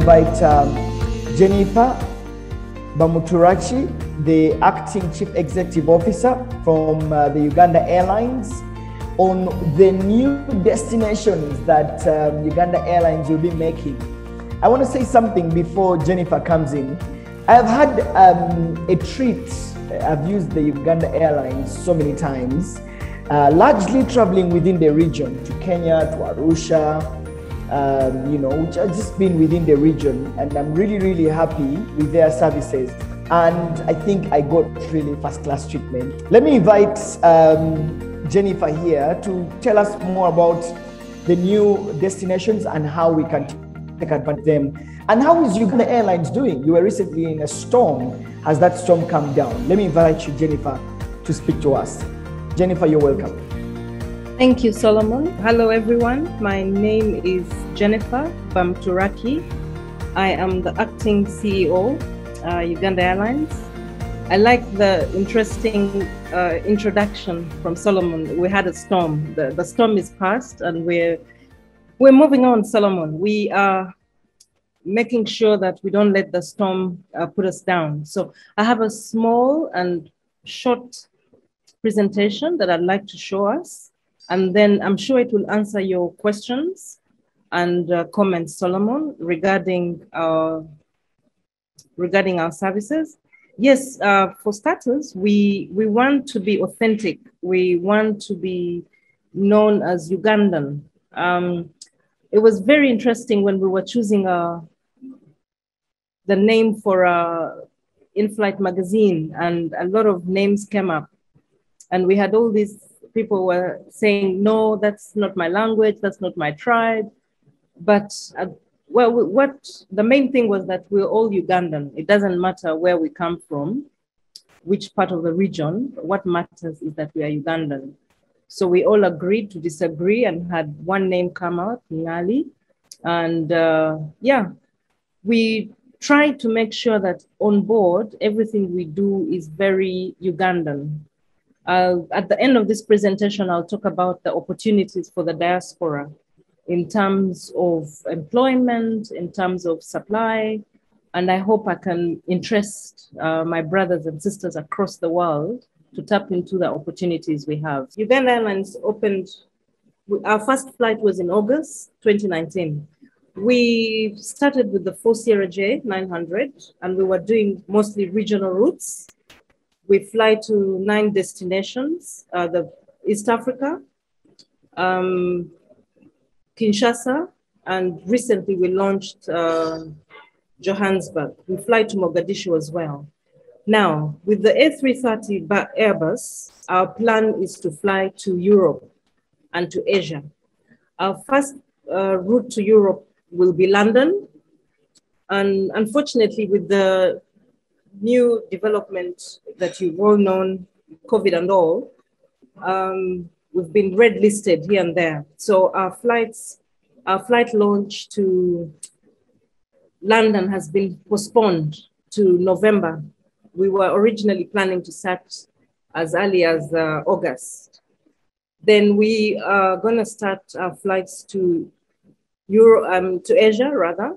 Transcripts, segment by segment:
invite Jenifer Bamuturaki, the Acting Chief Executive Officer from the Uganda Airlines, on the new destinations that Uganda Airlines will be making. I want to say something before Jenifer comes in. I've had a treat. I've used the Uganda Airlines so many times, largely traveling within the region, to Kenya, to Arusha, which have just been within the region, and I'm really, really happy with their services. And I think I got really first-class treatment. Let me invite Jenifer here to tell us more about the new destinations and how we can take advantage of them. And how is Uganda Airlines doing? You were recently in a storm. Has that storm come down? Let me invite you, Jenifer, to speak to us. Jenifer, you're welcome. Thank you, Solomon. Hello, everyone. My name is Jenifer Bamuturaki. I am the acting CEO, Uganda Airlines. I like the interesting introduction from Solomon. We had a storm. The storm is past, and we're moving on, Solomon. We are making sure that we don't let the storm put us down. So I have a small and short presentation that I'd like to show us, and then I'm sure it will answer your questions and comments, Solomon, regarding our services. Yes, for starters, we want to be authentic. We want to be known as Ugandan. It was very interesting when we were choosing the name for in-flight magazine, and a lot of names came up. And we had all these people were saying, no, that's not my language, that's not my tribe. But what the main thing was that we're all Ugandan. It doesn't matter where we come from, which part of the region. What matters is that we are Ugandan. So we all agreed to disagree and had one name come out, Ngali. And we try to make sure that on board, everything we do is very Ugandan. At the end of this presentation, I'll talk about the opportunities for the diaspora in terms of employment, in terms of supply, and I hope I can interest my brothers and sisters across the world to tap into the opportunities we have. Uganda Airlines opened, our first flight was in August 2019. We started with the 4 Sierra J 900, and we were doing mostly regional routes. We fly to 9 destinations, the East Africa, Kinshasa, and recently we launched Johannesburg. We fly to Mogadishu as well. Now, with the A330 Airbus, our plan is to fly to Europe and to Asia. Our first route to Europe will be London. And unfortunately, with the new development that you've all known, COVID and all, we've been red listed here and there. So our flight launch to London has been postponed to November. We were originally planning to start as early as August. Then we are gonna start our flights to to Asia rather,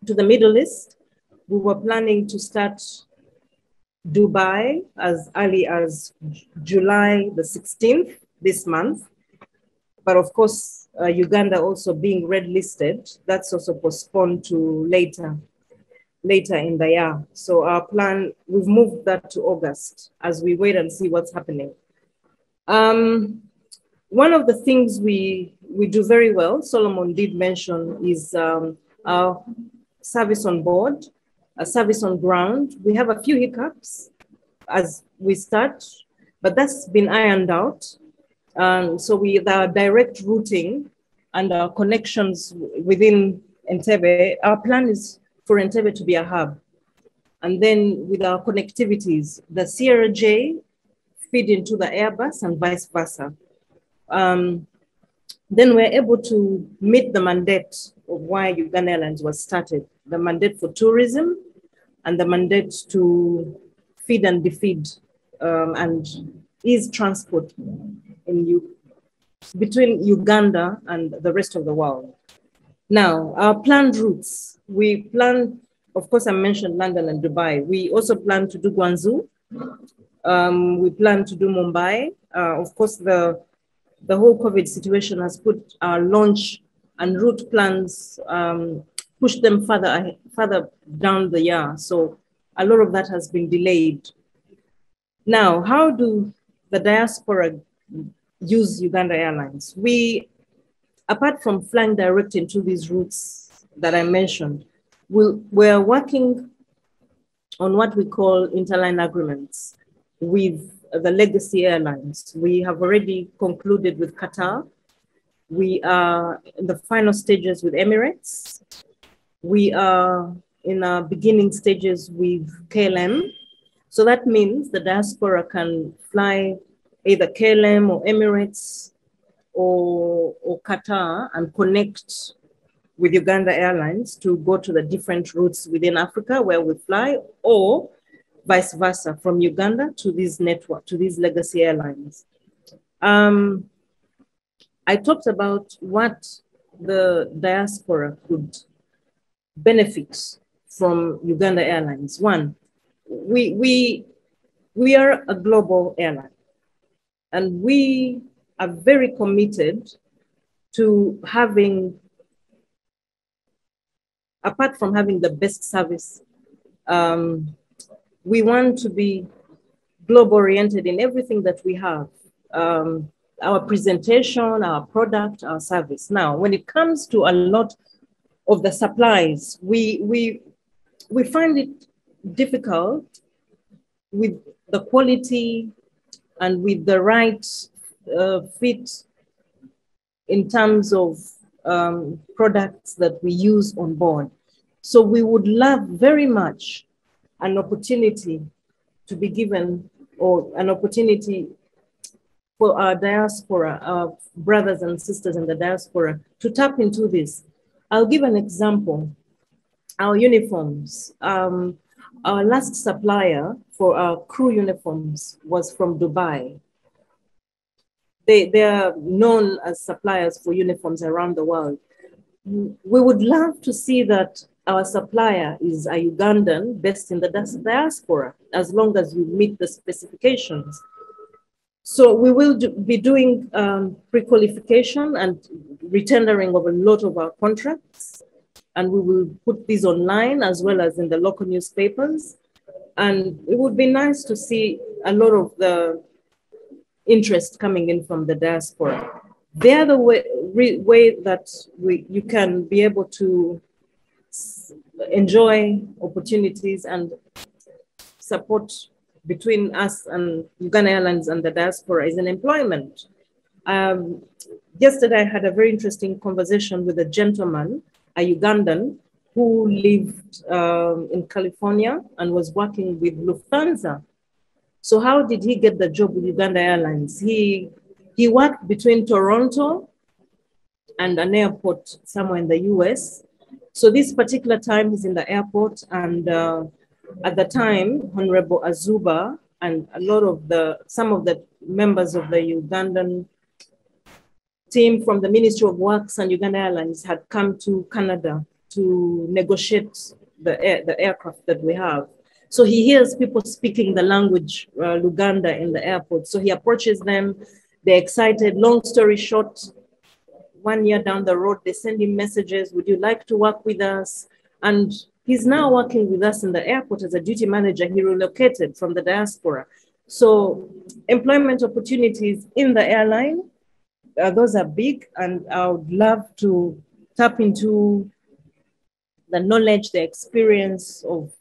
to the Middle East. We were planning to start Dubai as early as July the 16th this month. But of course, Uganda also being red listed, that's also postponed to later in the year. So our plan, we've moved that to August as we wait and see what's happening. One of the things we do very well, Solomon did mention, is our service on board, a service on ground. We have a few hiccups as we start, but that's been ironed out. So with our direct routing and our connections within Entebbe, our plan is for Entebbe to be a hub. And then with our connectivities, the Sierra J feed into the Airbus and vice versa. Then we're able to meet the mandate of why Uganda Airlines was started, the mandate for tourism and the mandate to feed and defeed and ease transport between Uganda and the rest of the world. Now, our planned routes, we plan, of course, I mentioned London and Dubai. We also plan to do Guangzhou. We plan to do Mumbai. Of course, the whole COVID situation has put our launch and route plans, pushed them further down the year. So a lot of that has been delayed. Now, how do the diaspora use Uganda Airlines? We, apart from flying direct into these routes that I mentioned, we're working on what we call interline agreements with the legacy airlines. We have already concluded with Qatar. We are in the final stages with Emirates. We are in our beginning stages with KLM. So that means the diaspora can fly either KLM or Emirates or Qatar and connect with Uganda Airlines to go to the different routes within Africa where we fly, or vice versa, from Uganda to this network, to these legacy airlines. I talked about what the diaspora could benefit from Uganda Airlines. One, we are a global airline, and we are very committed to having, apart from having the best service, we want to be global oriented in everything that we have. Our presentation, our product, our service. Now, when it comes to a lot of the supplies, we find it difficult with the quality and with the right fit in terms of products that we use on board. So we would love very much an opportunity to be given, or an opportunity for our diaspora, our brothers and sisters in the diaspora, to tap into this. I'll give an example. Our uniforms. Our last supplier for our crew uniforms was from Dubai. They are known as suppliers for uniforms around the world. We would love to see that our supplier is a Ugandan based in the diaspora, as long as you meet the specifications. So we will be doing pre-qualification and retendering of a lot of our contracts, and we will put these online as well as in the local newspapers. And it would be nice to see a lot of the interest coming in from the diaspora. The other way that you can be able to enjoy opportunities and support between us and Uganda Airlines and the diaspora is in employment. Yesterday, I had a very interesting conversation with a gentleman, a Ugandan, who lived in California and was working with Lufthansa. So how did he get the job with Uganda Airlines? He worked between Toronto and an airport somewhere in the US. So this particular time he's in the airport, and at the time, Honorable Azuba and some of the members of the Ugandan team from the Ministry of Works and Uganda Airlines had come to Canada to negotiate the aircraft that we have. So he hears people speaking the language Luganda in the airport. So he approaches them, they're excited. Long story short, 1 year down the road, they send him messages, would you like to work with us? And he's now working with us in the airport as a duty manager. He relocated from the diaspora. So employment opportunities in the airline, those are big, and I would love to tap into the knowledge, the experience of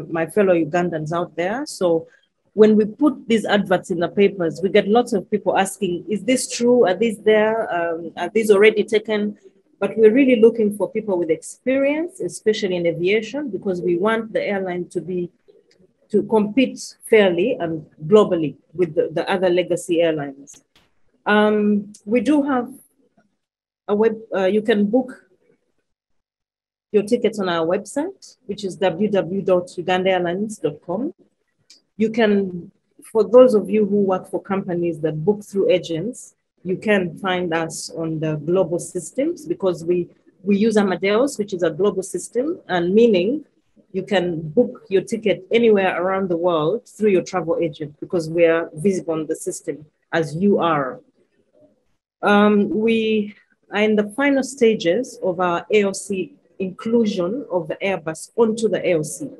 my fellow Ugandans out there. So when we put these adverts in the papers, we get lots of people asking, is this true? Are these there? Are these already taken? But we're really looking for people with experience, especially in aviation, because we want the airline to compete fairly and globally with the other legacy airlines. We do have a you can book your tickets on our website, which is www.ugandairlines.com. You can, for those of you who work for companies that book through agents, you can find us on the global systems, because we we use Amadeus, which is a global system, and meaning you can book your ticket anywhere around the world through your travel agent because we are visible on the system as you are. We are in the final stages of our AOC inclusion of the Airbus onto the AOC.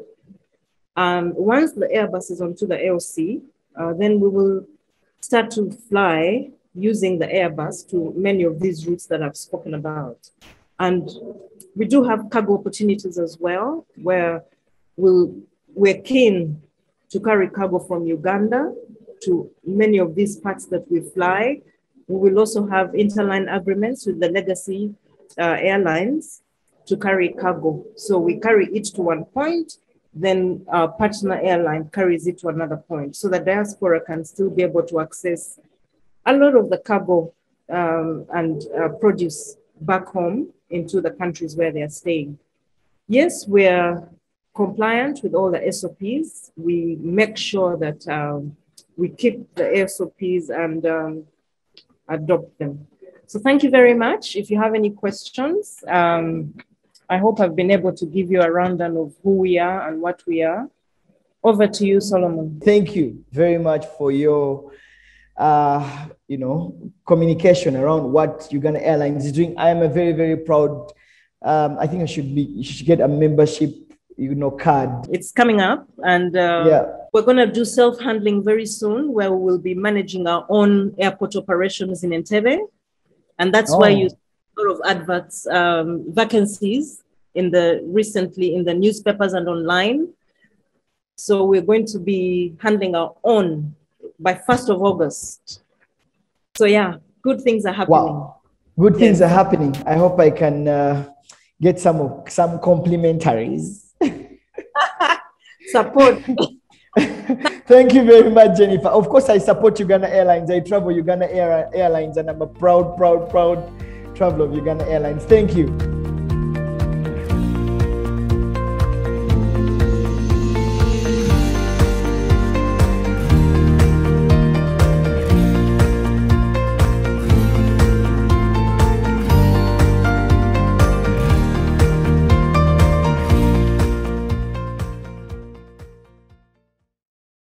Once the Airbus is onto the AOC, then we will start to fly using the Airbus to many of these routes that I've spoken about. And we do have cargo opportunities as well, where we're keen to carry cargo from Uganda to many of these parts that we fly. We will also have interline agreements with the legacy airlines to carry cargo. So we carry it to one point, then our partner airline carries it to another point, so that Diaspora can still be able to access a lot of the cargo and produce back home into the countries where they are staying. Yes, we're compliant with all the SOPs. We make sure that we keep the SOPs and adopt them. So thank you very much. If you have any questions, I hope I've been able to give you a rundown of who we are and what we are. Over to you, Solomon. Thank you very much for your communication around what Uganda Airlines is doing. I am a very, very proud. I think you should get a membership, card. It's coming up, and we're going to do self-handling very soon, where we will be managing our own airport operations in Entebbe, and that's why you see a lot of adverts, vacancies recently in the newspapers and online. So we're going to be handling our own by 1st of August. So yeah, good things are happening. Wow, good things are happening. I hope I can get some complimentaries. Support. Thank you very much, Jenifer. Of course, I support Uganda Airlines. I travel Uganda Airlines, and I'm a proud traveler of Uganda Airlines. Thank you.